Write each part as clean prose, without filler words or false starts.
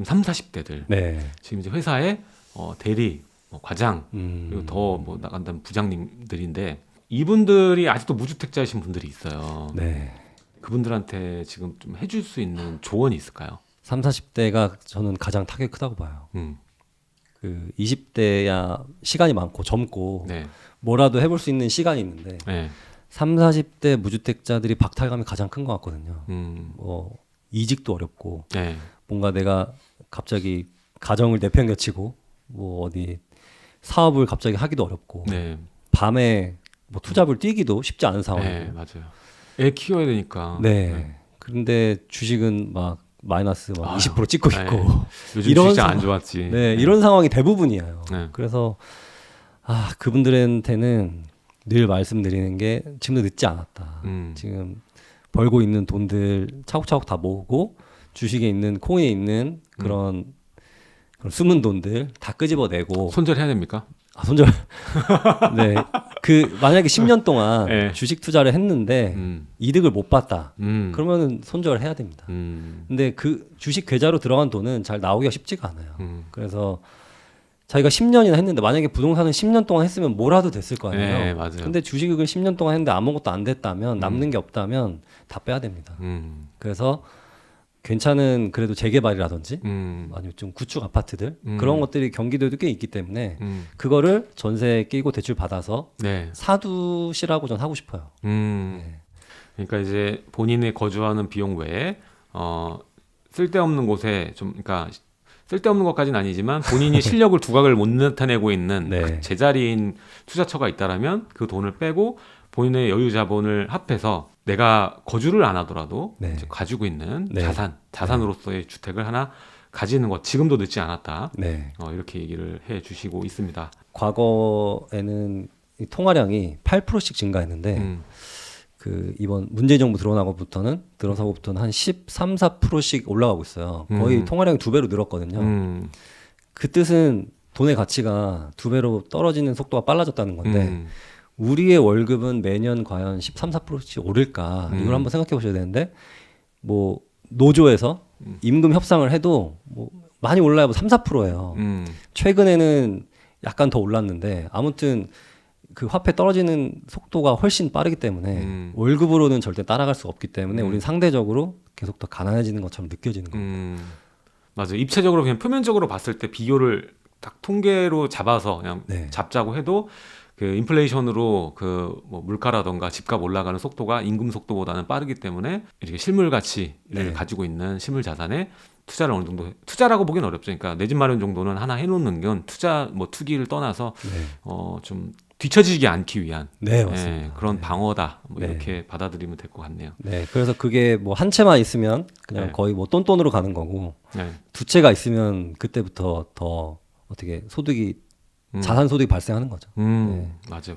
3, 40대들 네. 지금 이제 회사의 대리, 과장 그리고 더 음. 뭐 나간다면 부장님들인데 이분들이 아직도 무주택자이신 분들이 있어요. 네. 그분들한테 지금 좀 해줄 수 있는 조언이 있을까요? 3, 40대가 저는 가장 타격이 크다고 봐요. 그 20대야 시간이 많고 젊고 네, 뭐라도 해볼 수 있는 시간이 있는데 네, 3, 40대 무주택자들이 박탈감이 가장 큰 것 같거든요. 뭐 이직도 어렵고 네, 뭔가 내가 갑자기 가정을 내팽개치고 뭐 어디 사업을 갑자기 하기도 어렵고 네, 밤에 뭐 투잡을 뛰기도 쉽지 않은 네, 상황이고. 맞아요. 애 키워야 되니까. 네. 그런데 주식은 막 마이너스 막 아유, 20% 찍고 네. 있고 요즘 이런 주식 안 상황- 좋았지. 네, 이런 상황이 대부분이에요. 네. 그래서 그분들한테는 늘 말씀드리는 게 지금도 늦지 않았다. 지금 벌고 있는 돈들 차곡차곡 다 모으고 주식에 있는 코인에 있는 그런 숨은 돈들 다 끄집어내고 손절해야 됩니까? 손절. 네. 그 만약에 10년 동안 네. 주식 투자를 했는데 이득을 못 봤다. 그러면은 손절해야 됩니다. 근데 그 주식 계좌로 들어간 돈은 잘 나오기가 쉽지가 않아요. 그래서 자기가 10년이나 했는데 만약에 부동산은 10년 동안 했으면 뭐라도 됐을 거 아니에요. 네, 맞아요. 근데 주식을 10년 동안 했는데 아무것도 안 됐다면 남는 게 없다면 다 빼야 됩니다. 그래서 괜찮은 그래도 재개발이라든지 아니면 좀 구축 아파트들 그런 것들이 경기도에도 꽤 있기 때문에 그거를 전세에 끼고 대출 받아서 네. 사두시라고 전 하고 싶어요. 네. 그러니까 이제 본인이 거주하는 비용 외에 쓸데없는 곳에 좀 그러니까 쓸데없는 것까지는 아니지만 본인이 실력을 두각을 못 나타내고 있는 네. 제자리인 투자처가 있다라면 그 돈을 빼고 본인의 여유 자본을 합해서 내가 거주를 안 하더라도 네. 이제 가지고 있는 네. 자산으로서의 주택을 하나 가지는 것 지금도 늦지 않았다. 네. 이렇게 얘기를 해 주시고 있습니다. 과거에는 이 통화량이 8%씩 증가했는데 그 이번 문재인 정부 들어서고부터는 한 13, 4%씩 올라가고 있어요. 거의 통화량이 2배로 늘었거든요. 그 뜻은 돈의 가치가 2배로 떨어지는 속도가 빨라졌다는 건데 우리의 월급은 매년 과연 13, 4%씩 오를까? 이걸 한번 생각해 보셔야 되는데 뭐 노조에서 임금 협상을 해도 뭐 많이 올라야 뭐 3, 4%예요. 최근에는 약간 더 올랐는데 아무튼 그 화폐 떨어지는 속도가 훨씬 빠르기 때문에 월급으로는 절대 따라갈 수 없기 때문에 우리는 상대적으로 계속 더 가난해지는 것처럼 느껴지는 겁니다. 맞아요. 입체적으로 그냥 표면적으로 봤을 때 비교를 딱 통계로 잡아서 그냥 네. 잡자고 해도 그 인플레이션으로 그 뭐 물가라던가 집값 올라가는 속도가 임금 속도보다는 빠르기 때문에 이렇게 실물 가치를 네. 가지고 있는 실물 자산에 투자를 어느 정도 투자라고 보기는 어렵죠. 그러니까 내 집 마련 정도는 하나 해놓는 건 투자 뭐 투기를 떠나서 네. 좀 뒤처지지 않기 위한 네, 맞습니다. 그런 네. 방어다 뭐 네. 이렇게 받아들이면 될 것 같네요. 네, 그래서 그게 뭐 한 채만 있으면 그냥 네. 거의 뭐 똔똔으로 가는 거고 네. 두 채가 있으면 그때부터 더 어떻게 소득이 자산 소득이 발생하는 거죠. 네. 맞아요.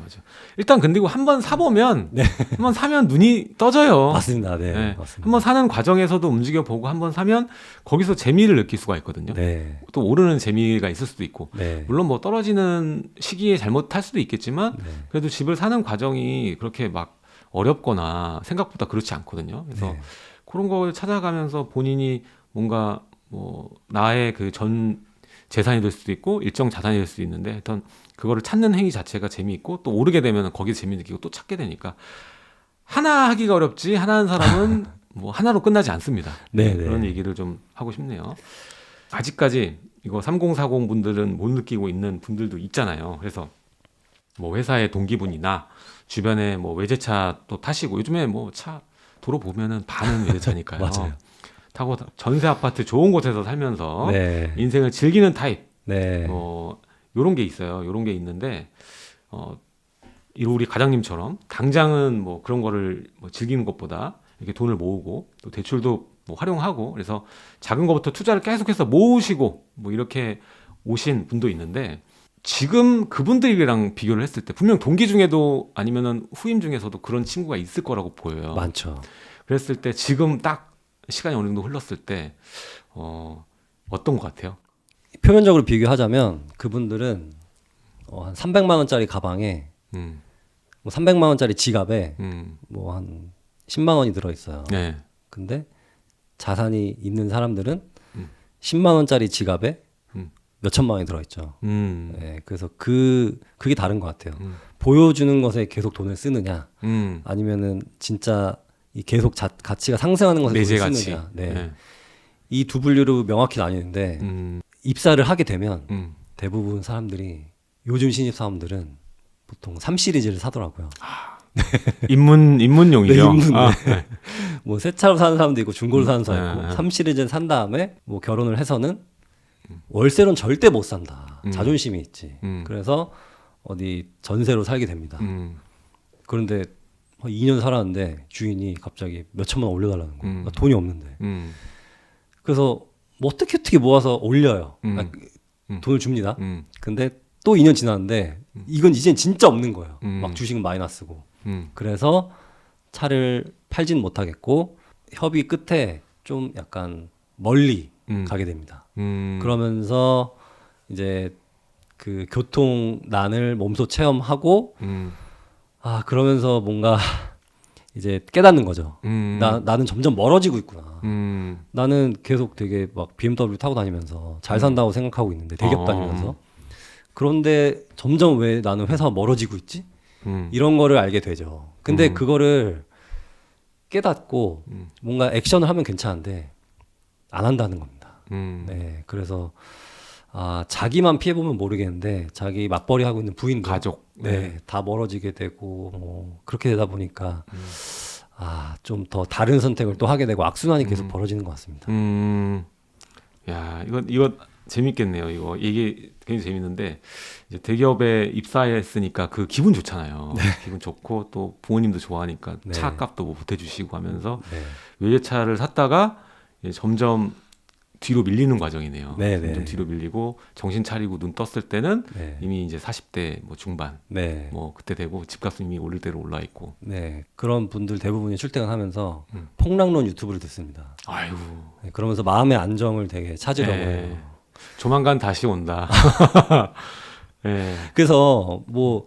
일단 근데 이거 한번 사보면 한번 사면 눈이 떠져요. 맞습니다. 네, 네. 맞습니다. 한번 사는 과정에서도 움직여 보고 한번 사면 거기서 재미를 느낄 수가 있거든요. 네, 또 오르는 재미가 있을 수도 있고 네, 물론 뭐 떨어지는 시기에 잘못할 수도 있겠지만 네. 그래도 집을 사는 과정이 그렇게 막 어렵거나 생각보다 그렇지 않거든요. 그래서 네. 그런 걸 찾아가면서 본인이 뭔가 뭐 나의 그 전 재산이 될 수도 있고 일정 자산이 될 수도 있는데 하여튼 그거를 찾는 행위 자체가 재미있고 또 오르게 되면 거기서 재미 느끼고 또 찾게 되니까 하나 하기가 어렵지 하나 하는 사람은 뭐 하나로 끝나지 않습니다. 네, 그런 네. 얘기를 좀 하고 싶네요. 아직까지 이거 3040 분들은 못 느끼고 있는 분들도 있잖아요. 그래서 뭐 회사의 동기분이나 주변에 뭐 외제차 또 타시고 요즘에 뭐 차 도로 보면은 반은 외제차니까요. 맞아요. 타고 전세 아파트 좋은 곳에서 살면서 네, 인생을 즐기는 타입 네, 요런 게 있어요. 요런 게 있는데 우리 과장님처럼 당장은 뭐 그런 거를 뭐 즐기는 것보다 이렇게 돈을 모으고 또 대출도 뭐 활용하고 그래서 작은 것부터 투자를 계속해서 모으시고 뭐 이렇게 오신 분도 있는데 지금 그분들이랑 비교를 했을 때 분명 동기 중에도 아니면은 후임 중에서도 그런 친구가 있을 거라고 보여요. 많죠. 그랬을 때 지금 딱 시간이 어느 정도 흘렀을 때 어떤 것 같아요? 표면적으로 비교하자면 그분들은 한 300만 원짜리 가방에 뭐 300만 원짜리 지갑에 뭐 한 10만 원이 들어 있어요. 네. 근데 자산이 있는 사람들은 10만 원짜리 지갑에 음. 몇 천만 원이 들어있죠. 음. 네, 그래서 그게 다른 것 같아요. 보여주는 것에 계속 돈을 쓰느냐, 아니면은 진짜 이 계속 가치가 상승하는 것에 내재 돈을 가치. 쓰느냐. 네. 네. 이 두 분류로 명확히 나뉘는데 입사를 하게 되면 대부분 사람들이 요즘 신입 사원들은 보통 3시리즈를 사더라고요. 입문용이죠. 네, 입문. 아, 네. 뭐 새 차로 사는 사람도 있고 중고로 사는 사람도 있고 네. 3시리즈를 산 다음에 뭐 결혼을 해서는 월세로는 절대 못 산다. 자존심이 있지. 그래서 어디 전세로 살게 됩니다. 그런데 2년 살았는데 주인이 갑자기 몇 천만 원 올려달라는 거예요. 그러니까 돈이 없는데. 그래서 뭐 어떻게 모아서 올려요. 돈을 줍니다. 근데 또 2년 지났는데 이건 이젠 진짜 없는 거예요. 막 주식은 마이너스고. 그래서 차를 팔진 못하겠고 협의 끝에 좀 약간 멀리 가게 됩니다. 그러면서 이제 그 교통난을 몸소 체험하고 그러면서 뭔가 이제 깨닫는 거죠. 나는 점점 멀어지고 있구나. 나는 계속 되게 막 BMW 타고 다니면서 잘 산다고 생각하고 있는데 대기업 다니면서 그런데 점점 왜 나는 회사가 멀어지고 있지? 이런 거를 알게 되죠. 근데 그거를 깨닫고 뭔가 액션을 하면 괜찮은데 안 한다는 겁니다. 네, 그래서 자기만 피해보면 모르겠는데 자기 맞벌이 하고 있는 부인들, 가족, 네, 다 멀어지게 되고 그렇게 되다 보니까 좀 더 다른 선택을 또 하게 되고 악순환이 계속 벌어지는 것 같습니다. 야, 이거 재밌겠네요. 이거 이게 굉장히 재밌는데 이제 대기업에 입사했으니까 그 기분 좋잖아요. 네. 기분 좋고 또 부모님도 좋아하니까 네. 차값도 뭐 보태주시고 하면서 네. 외제차를 샀다가 이제 점점 뒤로 밀리는 과정이네요. 네, 점점 네. 뒤로 밀리고 정신 차리고 눈 떴을 때는 네. 이미 이제 40대 뭐 중반 네. 뭐 그때 되고 집값은 이미 오를 대로 올라 있고. 네, 그런 분들 대부분이 출퇴근하면서 폭락론 유튜브를 듣습니다. 아이고. 네, 그러면서 마음의 안정을 되게 찾으려고 네. 해요. 조만간 다시 온다. 네. 그래서 뭐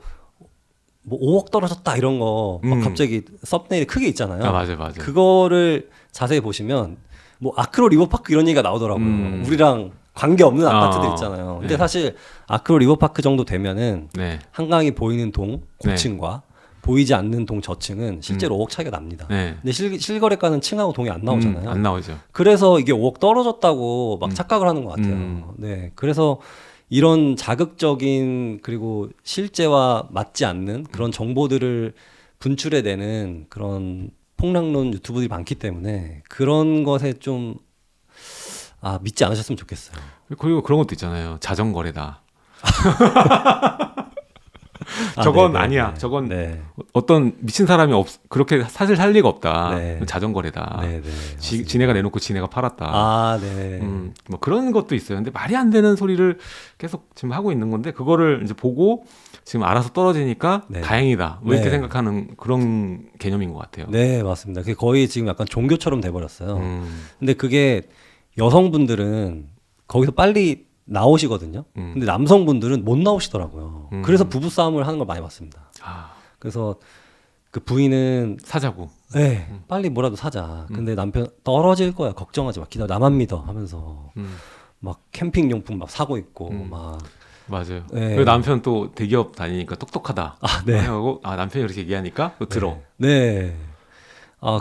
5억 떨어졌다 이런 거 막 갑자기 썸네일이 크게 있잖아요. 맞아요. 그거를 자세히 보시면 뭐 아크로 리버파크 이런 얘기가 나오더라고요. 우리랑 관계 없는 아파트들 있잖아요. 근데 네. 사실 아크로 리버파크 정도 되면은 네. 한강이 보이는 동 고층과 보이지 않는 동 저층은 실제로 5억 차이가 납니다. 네. 근데 실거래가는 층하고 동이 안 나오잖아요. 안 나오죠. 그래서 이게 5억 떨어졌다고 막 착각을 하는 것 같아요. 네, 그래서 이런 자극적인 그리고 실제와 맞지 않는 그런 정보들을 분출해내는 그런 폭락론 유튜브들이 많기 때문에 그런 것에 좀 믿지 않으셨으면 좋겠어요. 그리고 그런 것도 있잖아요. 자전거래다. 저건 네네, 아니야. 네. 저건 네. 어떤 미친 사람이 그렇게 사실 살 리가 없다. 네. 자전거래다. 네, 네. 지네가 내놓고 지네가 팔았다. 네. 뭐 그런 것도 있어요. 근데 말이 안 되는 소리를 계속 지금 하고 있는 건데 그거를 이제 보고 지금 알아서 떨어지니까 네. 다행이다. 뭐 이렇게 네. 생각하는 그런 개념인 것 같아요. 네, 맞습니다. 그게 거의 지금 약간 종교처럼 돼버렸어요. 근데 그게 여성분들은 거기서 빨리 나오시거든요. 근데 남성분들은 못 나오시더라고요. 그래서 부부싸움을 하는 걸 많이 봤습니다. 그래서 그 부인은 사자고. 네, 빨리 뭐라도 사자. 근데 남편 떨어질 거야. 걱정하지 마. 기다려. 나만 믿어. 하면서 막 캠핑 용품 막 사고 있고 막 맞아요. 네. 그리고 남편 또 대기업 다니니까 똑똑하다. 네. 하고 남편이 그렇게 얘기하니까 또 들어. 네.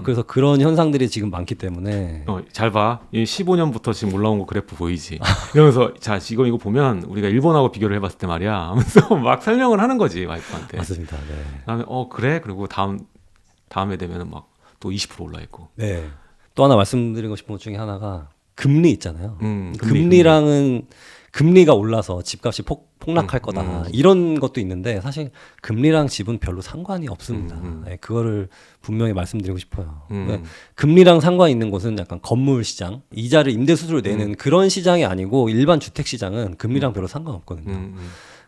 그래서 그런 현상들이 지금 많기 때문에 잘 봐. 이 15년부터 지금 올라온 거 그래프 보이지? 이러면서 자, 지금 이거 보면 우리가 일본하고 비교를 해봤을 때 말이야. 하면서 막 설명을 하는 거지 와이프한테. 맞습니다. 네. 그다음에 그래? 그리고 다음에 되면은 막 또 20% 올라 있고. 네. 또 하나 말씀드리고 싶은 것 중에 하나가 금리 있잖아요. 금리. 금리랑은 금리가 올라서 집값이 폭락할 거다. 이런 것도 있는데 사실 금리랑 집은 별로 상관이 없습니다. 네, 그거를 분명히 말씀드리고 싶어요. 네, 금리랑 상관이 있는 곳은 약간 건물 시장, 이자를 임대 수수료 내는 그런 시장이 아니고 일반 주택 시장은 금리랑 별로 상관없거든요.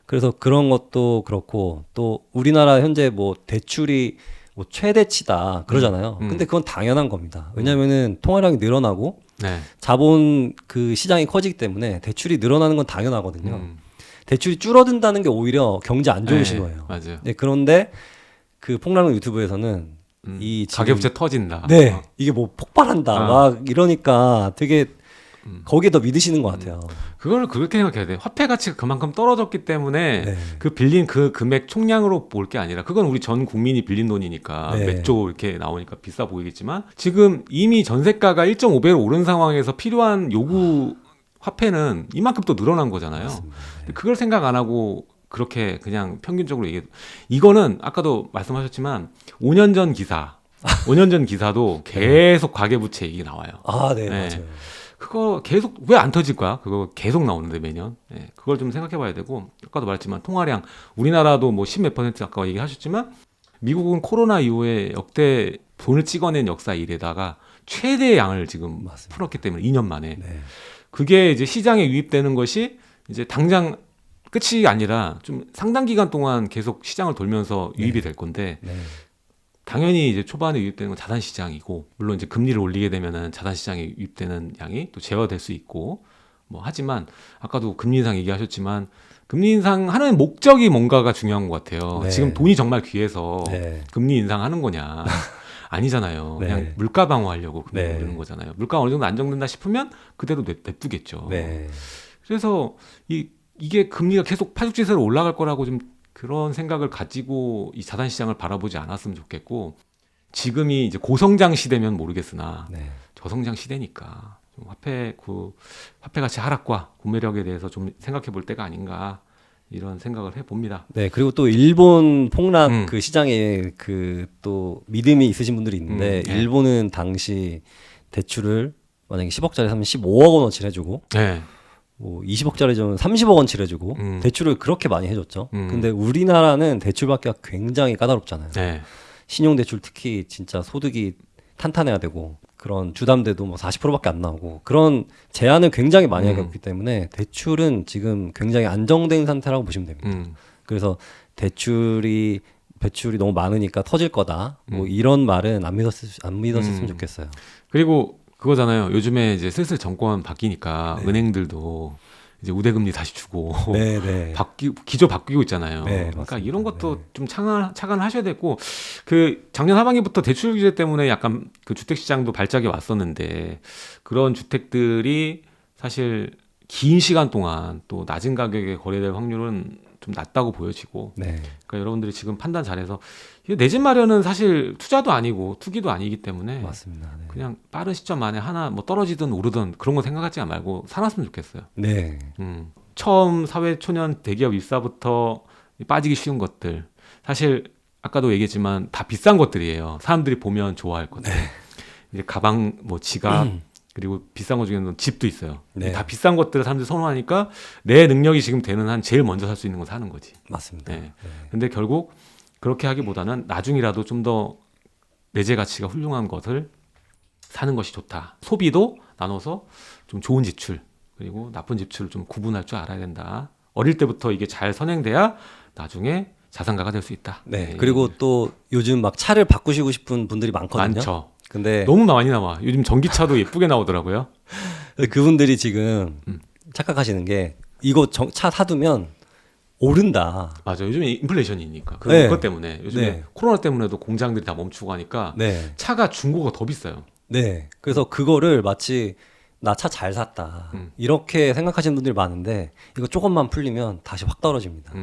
그래서 그런 것도 그렇고 또 우리나라 현재 뭐 대출이 뭐 최대치다 그러잖아요. 근데 그건 당연한 겁니다. 왜냐하면은 통화량이 늘어나고 네. 자본 그 시장이 커지기 때문에 대출이 늘어나는 건 당연하거든요. 대출이 줄어든다는 게 오히려 경제 안 좋은 네, 신호예요. 맞아요. 네, 그런데 그 폭락론 유튜브에서는 이 지금 가계부채 터진다. 네, 이게 뭐 폭발한다 막 이러니까 되게 거기에 더 믿으시는 것 같아요. 그걸 그렇게 생각해야 돼. 화폐 가치가 그만큼 떨어졌기 때문에 네. 그 빌린 그 금액 총량으로 볼 게 아니라 그건 우리 전 국민이 빌린 돈이니까 네. 몇 조 이렇게 나오니까 비싸 보이겠지만 지금 이미 전세가가 1.5배로 오른 상황에서 필요한 요구 화폐는 이만큼 또 늘어난 거잖아요. 맞습니다. 네. 그걸 생각 안 하고 그렇게 그냥 평균적으로 얘기해. 이거는 아까도 말씀하셨지만 5년 전 기사, 5년 전 기사도 계속 가계부채 얘기 나와요. 아, 네, 네. 맞아요. 그거 계속 왜 안 터질 거야? 그거 계속 나오는데 매년. 예, 그걸 좀 생각해 봐야 되고 아까도 말했지만 통화량 우리나라도 뭐 10몇 퍼센트 아까 얘기하셨지만 미국은 코로나 이후에 역대 돈을 찍어낸 역사 이래다가 최대 양을 지금 맞습니다. 풀었기 때문에 2년 만에 네. 그게 이제 시장에 유입되는 것이 이제 당장 끝이 아니라 좀 상당 기간 동안 계속 시장을 돌면서 유입이 될 건데 네. 당연히 이제 초반에 유입되는 건 자산 시장이고 물론 이제 금리를 올리게 되면은 자산 시장에 유입되는 양이 또 제어될 수 있고 뭐 하지만 아까도 금리 인상 얘기하셨지만 금리 인상하는 목적이 뭔가가 중요한 것 같아요. 네. 지금 돈이 정말 귀해서 네. 금리 인상하는 거냐? 아니잖아요. 네. 그냥 물가 방어하려고 금리 네. 올리는 거잖아요. 물가 어느 정도 안정된다 싶으면 그대로 냅두겠죠. 네. 그래서 이게 금리가 계속 파죽지세로 올라갈 거라고 좀 그런 생각을 가지고 이 자산 시장을 바라보지 않았으면 좋겠고 지금이 이제 고성장 시대면 모르겠으나 네. 저성장 시대니까 좀 화폐 가치 하락과 구매력에 대해서 좀 생각해 볼 때가 아닌가 이런 생각을 해 봅니다. 네, 그리고 또 일본 폭락 음. 그 시장에 그 또 믿음이 있으신 분들이 있는데 네. 일본은 당시 대출을 만약에 10억짜리 사면 15억 원어치를 해주고 네. 뭐 20억짜리 좀 30억 원치를 해주고 대출을 그렇게 많이 해줬죠. 근데 우리나라는 대출 받기가 굉장히 까다롭잖아요. 네. 신용대출 특히 진짜 소득이 탄탄해야 되고 그런 주담대도 뭐 40%밖에 안 나오고 그런 제한을 굉장히 많이 해왔기 때문에 대출은 지금 굉장히 안정된 상태라고 보시면 됩니다. 그래서 대출이 너무 많으니까 터질 거다. 뭐 이런 말은 안 믿었으면 좋겠어요. 그리고 그거잖아요. 요즘에 이제 슬슬 정권 바뀌니까 네. 은행들도 이제 우대금리 다시 주고 네, 네. 기조 바뀌고 있잖아요. 네, 그러니까 맞습니다. 이런 것도 네. 좀 차관하셔야 되고 그 작년 하반기부터 대출 규제 때문에 약간 그 주택 시장도 발작이 왔었는데 그런 주택들이 사실 긴 시간 동안 또 낮은 가격에 거래될 확률은 좀 낮다고 보여지고 네. 그러니까 여러분들이 지금 판단 잘해서 내 집 마련은 사실 투자도 아니고 투기도 아니기 때문에 맞습니다. 네. 그냥 빠른 시점 안에 하나 뭐 떨어지든 오르든 그런 거 생각하지 말고 살았으면 좋겠어요. 네. 처음 사회 초년 대기업 입사부터 빠지기 쉬운 것들 사실 아까도 얘기했지만 다 비싼 것들이에요. 사람들이 보면 좋아할 것들. 이제 가방, 뭐 지갑 그리고 비싼 것 중에는 집도 있어요. 네. 다 비싼 것들을 사람들이 선호하니까 내 능력이 지금 되는 한 제일 먼저 살 수 있는 거 사는 거지. 맞습니다. 네. 근데 결국 그렇게 하기보다는 나중이라도 좀 더 내재 가치가 훌륭한 것을 사는 것이 좋다. 소비도 나눠서 좀 좋은 지출 그리고 나쁜 지출을 좀 구분할 줄 알아야 된다. 어릴 때부터 이게 잘 선행돼야 나중에 자산가가 될 수 있다. 네. 그리고 또 요즘 막 차를 바꾸시고 싶은 분들이 많거든요. 많죠. 근데 너무 많이 나와. 요즘 전기차도 예쁘게 나오더라고요. 그분들이 지금 착각하시는 게 이거 차 사두면 오른다. 맞아. 요즘에 인플레이션이니까 네. 그것 때문에 요즘에 네. 코로나 때문에도 공장들이 다 멈추고 하니까 네. 차가 중고가 더 비싸요. 네. 그래서 그거를 마치 나 차 잘 샀다. 이렇게 생각하시는 분들이 많은데 이거 조금만 풀리면 다시 확 떨어집니다.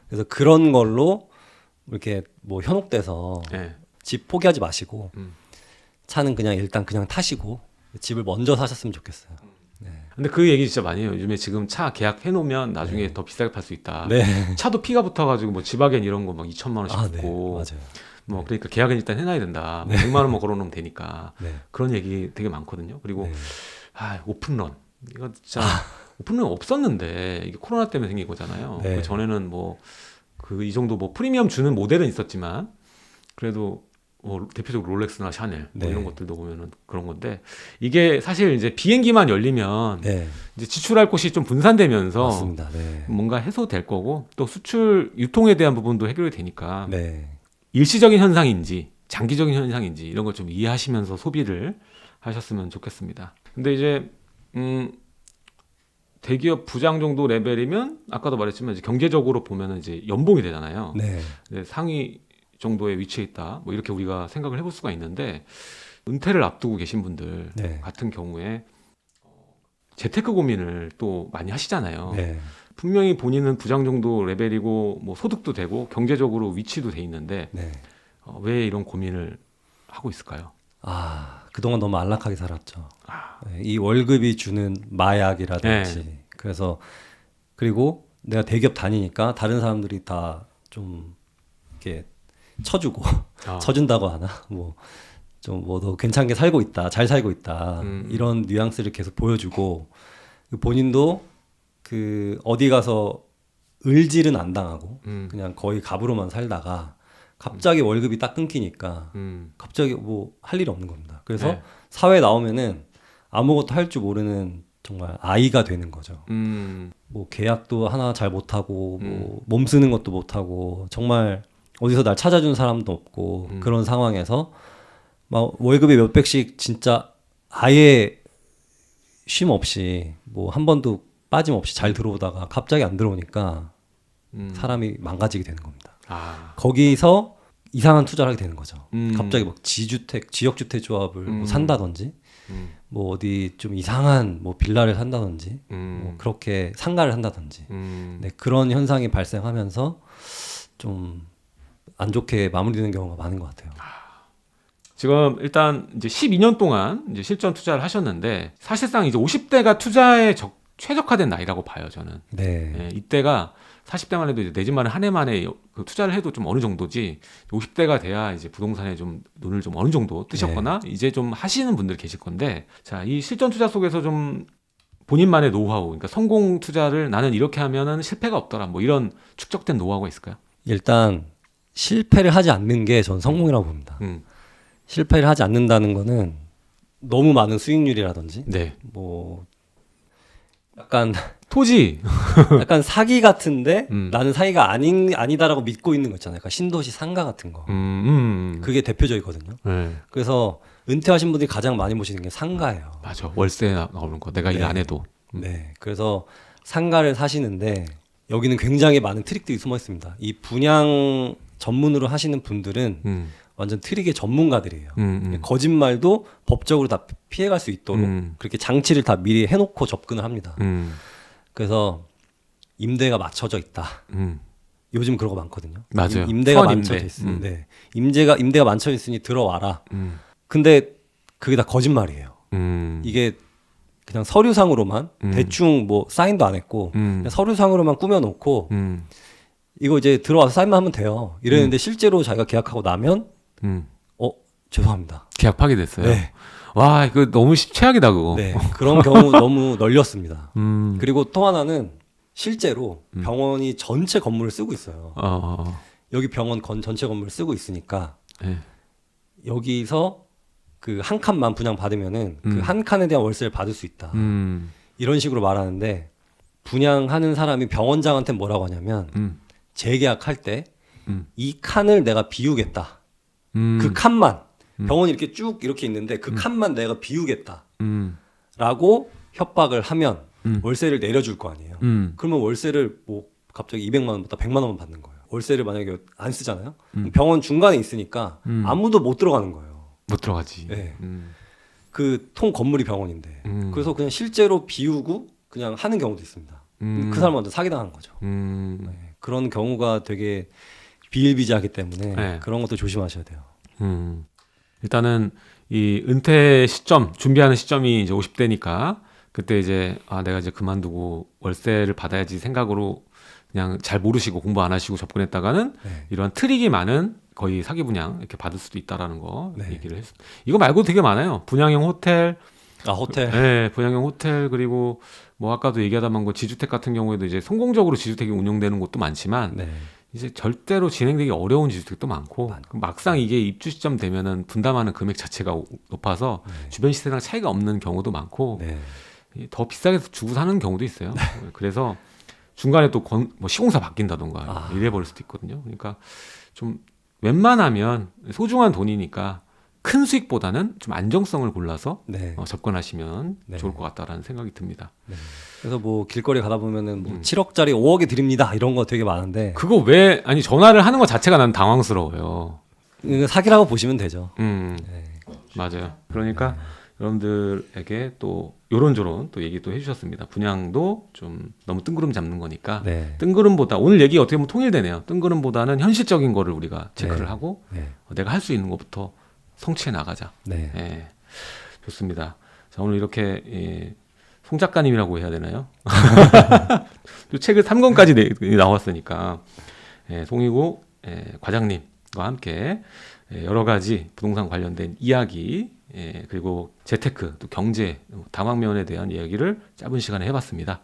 그래서 그런 걸로 이렇게 뭐 현혹돼서 네. 집 포기하지 마시고 차는 그냥 일단 그냥 타시고 집을 먼저 사셨으면 좋겠어요. 근데 그 얘기 진짜 많이 해요. 요즘에 지금 차 계약해 놓으면 나중에 더 비싸게 팔 수 있다. 네. 차도 피가 붙어가지고 뭐 지바겐 이런 거 막 2천만 원씩 아, 네. 붙고 맞아요. 뭐 그러니까 계약은 일단 해놔야 된다. 뭐 100만 원만 걸어놓으면 되니까 네. 그런 얘기 되게 많거든요. 그리고 네. 오픈런 이거 진짜 오픈런 없었는데 이게 코로나 때문에 생긴 거잖아요. 네. 그 전에는 뭐 그 이 정도 뭐 프리미엄 주는 모델은 있었지만 그래도 뭐 대표적으로 롤렉스나 샤넬 뭐 네. 이런 것들도 보면은 그런 건데 이게 사실 이제 비행기만 열리면 네. 이제 지출할 곳이 좀 분산되면서 맞습니다. 네. 뭔가 해소될 거고 또 수출 유통에 대한 부분도 해결이 되니까 네. 일시적인 현상인지 장기적인 현상인지 이런 걸 좀 이해하시면서 소비를 하셨으면 좋겠습니다. 근데 이제 대기업 부장 정도 레벨이면 아까도 말했지만 이제 경제적으로 보면은 이제 연봉이 되잖아요. 네. 네, 상위 정도에 위치해 있다. 뭐 이렇게 우리가 생각을 해볼 수가 있는데 은퇴를 앞두고 계신 분들 네. 같은 경우에 재테크 고민을 또 많이 하시잖아요. 네. 분명히 본인은 부장 정도 레벨이고 뭐 소득도 되고 경제적으로 위치도 돼 있는데 네. 왜 이런 고민을 하고 있을까요? 그동안 너무 안락하게 살았죠. 아. 네, 이 월급이 주는 마약이라든지 그래서 그리고 내가 대기업 다니니까 다른 사람들이 다 좀 이렇게 쳐주고 쳐준다고 하나 뭐 좀 뭐 너 괜찮게 살고 있다, 잘 살고 있다 이런 뉘앙스를 계속 보여주고 본인도 그 어디 가서 을질은 안 당하고 그냥 거의 갑으로만 살다가 갑자기 월급이 딱 끊기니까 갑자기 뭐 할 일이 없는 겁니다. 그래서 네. 사회에 나오면은 아무것도 할 줄 모르는 정말 아이가 되는 거죠. 뭐 계약도 하나 잘 못하고 뭐 몸 쓰는 것도 못하고 정말 어디서 날 찾아주는 사람도 없고 그런 상황에서 막 월급이 몇백씩 진짜 아예 쉼 없이 뭐 한 번도 빠짐없이 잘 들어오다가 갑자기 안 들어오니까 사람이 망가지게 되는 겁니다. 거기서 이상한 투자를 하게 되는 거죠. 갑자기 막 지역주택 조합을 뭐 산다든지 뭐 어디 좀 이상한 뭐 빌라를 산다든지 뭐 그렇게 상가를 한다든지 네, 그런 현상이 발생하면서 좀 안 좋게 마무리되는 경우가 많은 것 같아요. 지금 일단 이제 12년 동안 이제 실전 투자를 하셨는데 사실상 이제 50대가 투자에 최적화된 나이라고 봐요, 저는. 네. 예, 이때가 40대만 해도 이제 내 집만에 한 해만에 그 투자를 해도 좀 어느 정도지 50대가 돼야 이제 부동산에 좀 눈을 좀 어느 정도 뜨셨거나 이제 좀 하시는 분들 계실 건데 자, 이 실전 투자 속에서 좀 본인만의 노하우, 그러니까 성공 투자를 나는 이렇게 하면은 실패가 없더라, 뭐 이런 축적된 노하우가 있을까요? 일단 실패를 하지 않는 게 전 성공이라고 봅니다. 실패를 하지 않는다는 거는 너무 많은 수익률이라든지 네. 뭐 약간 토지. 약간 사기 같은데 나는 사기가 아니다라고 믿고 있는 거 있잖아요. 그러니까 신도시 상가 같은 거. 그게 대표적이거든요. 네. 그래서 은퇴하신 분들이 가장 많이 보시는 게 상가예요. 맞아. 월세 나오는 거. 내가 일 안 해도. 네. 그래서 상가를 사시는데 여기는 굉장히 많은 트릭들이 숨어 있습니다. 이 분양 전문으로 하시는 분들은 완전 트릭의 전문가들이에요. 거짓말도 법적으로 다 피해갈 수 있도록 그렇게 장치를 다 미리 해놓고 접근을 합니다. 그래서 임대가 맞춰져 있다. 요즘 그런 거 많거든요. 맞아요. 임대가 맞춰져 있으니, 네. 임대가 맞춰져 있으니 들어와라. 근데 그게 다 거짓말이에요. 이게 그냥 서류상으로만 대충 뭐 사인도 안 했고 그냥 서류상으로만 꾸며놓고 이거 이제 들어와서 사인만 하면 돼요. 이랬는데 실제로 자기가 계약하고 나면 죄송합니다. 계약 파기됐어요. 네. 와, 이거 너무 최악이다 그거. 네, 그런 경우 너무 널렸습니다. 그리고 또 하나는 실제로 병원이 전체 건물을 쓰고 있어요. 여기 병원 전체 건물을 쓰고 있으니까 네. 여기서 그 한 칸만 분양 받으면은 그 한 칸에 대한 월세를 받을 수 있다. 이런 식으로 말하는데 분양하는 사람이 병원장한테 뭐라고 하냐면 재계약할 때 이 칸을 내가 비우겠다. 그 칸만 병원이 이렇게 쭉 이렇게 있는데 그 칸만 내가 비우겠다. 라고 협박을 하면 월세를 내려줄 거 아니에요. 그러면 월세를 뭐 갑자기 200만 원부터 100만 원만 받는 거예요. 월세를 만약에 안 쓰잖아요. 병원 중간에 있으니까 아무도 못 들어가는 거예요. 못 들어가지. 네. 그 통 건물이 병원인데. 그래서 그냥 실제로 비우고 그냥 하는 경우도 있습니다. 그 사람한테 사기당한 거죠. 네. 그런 경우가 되게 비일비재하기 때문에 네. 그런 것도 조심하셔야 돼요. 일단은 이 은퇴 시점, 준비하는 시점이 이제 50대니까 그때 이제 내가 이제 그만두고 월세를 받아야지 생각으로 그냥 잘 모르시고 공부 안 하시고 접근했다가는 네. 이런 트릭이 많은 거의 사기 분양 이렇게 받을 수도 있다라는 거 네. 얘기를 했어요. 이거 말고 되게 많아요. 분양형 호텔, 호텔. 네, 분양형 호텔 그리고 뭐 아까도 얘기하다 만 거 지주택 같은 경우에도 이제 성공적으로 지주택이 운영되는 곳도 많지만 네. 이제 절대로 진행되기 어려운 지주택도 많고 막상 이게 입주 시점 되면은 분담하는 금액 자체가 높아서 주변 시세랑 차이가 없는 경우도 많고 네. 더 비싸게 주고 사는 경우도 있어요. 그래서 중간에 또 뭐 시공사 바뀐다던가 이래 버릴 수도 있거든요. 그러니까 좀 웬만하면 소중한 돈이니까 큰 수익보다는 좀 안정성을 골라서 네. 접근하시면 네. 좋을 것 같다라는 생각이 듭니다. 네. 그래서 뭐 길거리 가다 보면은 뭐 7억짜리 5억에 드립니다 이런 거 되게 많은데 그거 왜 아니 전화를 하는 것 자체가 난 당황스러워요. 이거 사기라고 보시면 되죠. 네. 네. 맞아요. 그러니까 여러분들에게 또 요런저런 또 얘기도 해주셨습니다. 분양도 좀 너무 뜬구름 잡는 거니까 네. 뜬구름보다 오늘 얘기 어떻게 보면 통일되네요. 뜬구름보다는 현실적인 거를 우리가 체크를 네. 하고 네. 내가 할 수 있는 것부터 성취해 나가자. 네. 예, 좋습니다. 자, 오늘 이렇게 송 작가님이라고 해야 되나요? 또 책을 3권까지 나왔으니까 송이고 과장님과 함께 여러 가지 부동산 관련된 이야기 그리고 재테크 또 경제 다방면에 대한 이야기를 짧은 시간에 해봤습니다.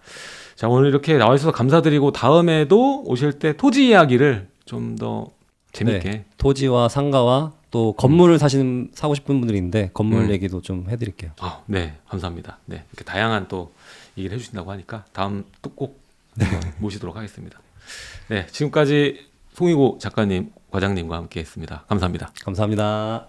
자, 오늘 이렇게 나와 주셔서 감사드리고 다음에도 오실 때 토지 이야기를 좀 더 재밌게 네. 토지와 상가와 또 건물을 사고 싶은 분들인데 건물 얘기도 좀 해드릴게요. 네, 감사합니다. 네, 이렇게 다양한 또 얘기를 해주신다고 하니까 다음 또 꼭 모시도록 하겠습니다. 네, 지금까지 송이고 작가님, 과장님과 함께했습니다. 감사합니다. 감사합니다.